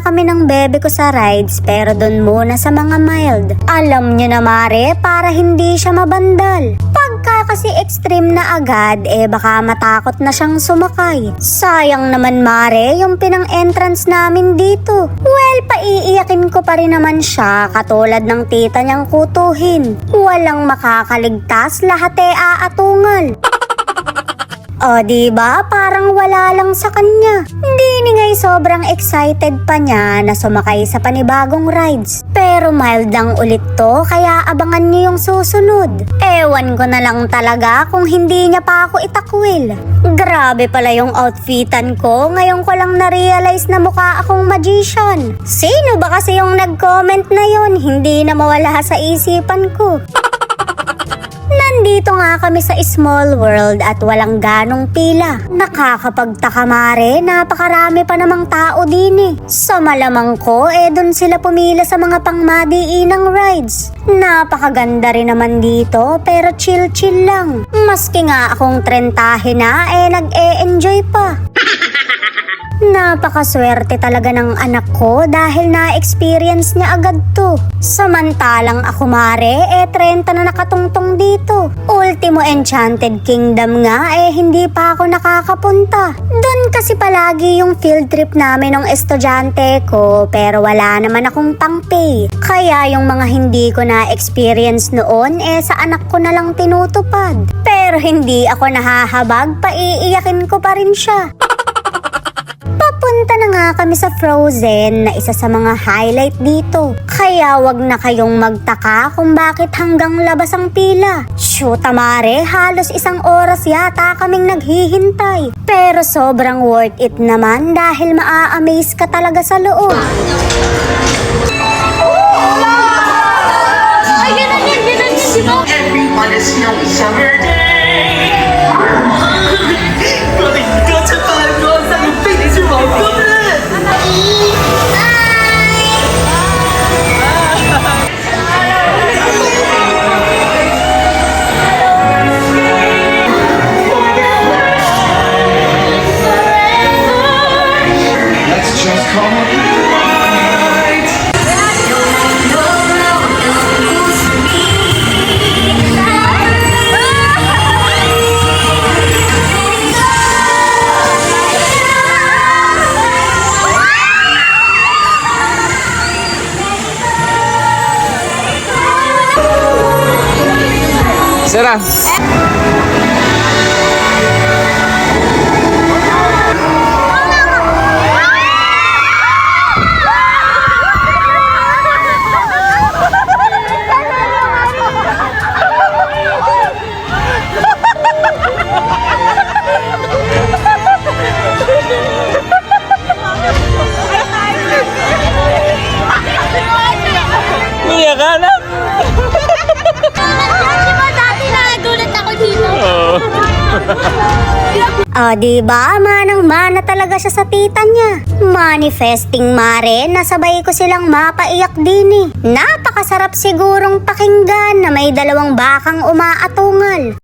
kami ng bebe ko sa rides pero dun muna sa mga mild. Alam nyo na mare, para hindi siya mabandal. Pagka kasi extreme na agad, baka matakot na siyang sumakay. Sayang naman mare, yung pinang entrance namin dito. Well, paiiyakin ko pa rin naman siya katulad ng tita niyang kutuhin. Walang makakaligtas, lahat aatungal. O diba, parang wala lang sa kanya. Hindi ni ngay sobrang excited pa niya na sumakay sa panibagong rides. Pero mild lang ulit to, kaya abangan niyo yung susunod. Ewan ko na lang talaga kung hindi niya pa ako itakwil. Grabe pala yung outfitan ko, ngayon ko lang na-realize na mukha akong magician. Sino ba kasi yung nag-comment na yon? Hindi na mawala sa isipan ko. Nandito nga kami sa Small World at walang ganong pila. Nakakapagtaka mare, napakarami pa namang tao din eh. Sa malamang ko, dun sila pumila sa mga pangmadiinang rides. Napakaganda rin naman dito, pero chill-chill lang. Maski nga akong 30 na, nag-e-enjoy pa. Napakaswerte talaga ng anak ko dahil na-experience niya agad to. Samantalang ako mare, 30 na nakatungtong dito. Ultimo Enchanted Kingdom nga, hindi pa ako nakakapunta. Doon kasi palagi yung field trip namin ng estudyante ko, pero wala naman akong pang-pay. Kaya yung mga hindi ko na-experience noon, sa anak ko na lang tinutupad. Pero hindi ako nahahabag, paiiyakin ko pa rin siya. Papunta na nga kami sa Frozen na isa sa mga highlight dito. Kaya wag na kayong magtaka kung bakit hanggang labas ang pila. Shoot mare, halos 1 oras yata kaming naghihintay. Pero sobrang worth it naman dahil maa-amaze ka talaga sa loob. Ay, ganun yun, di ba? Everyone is feeling summer day. Got to find one that you think is your own. Let's just call it right. Sarah. Niya ka na. Diba? Manang-mana talaga siya sa tita niya. Manifesting mare, nasabay ko silang mapaiyak din eh. Napakasarap sigurong pakinggan na may 2 bakang umaatungal.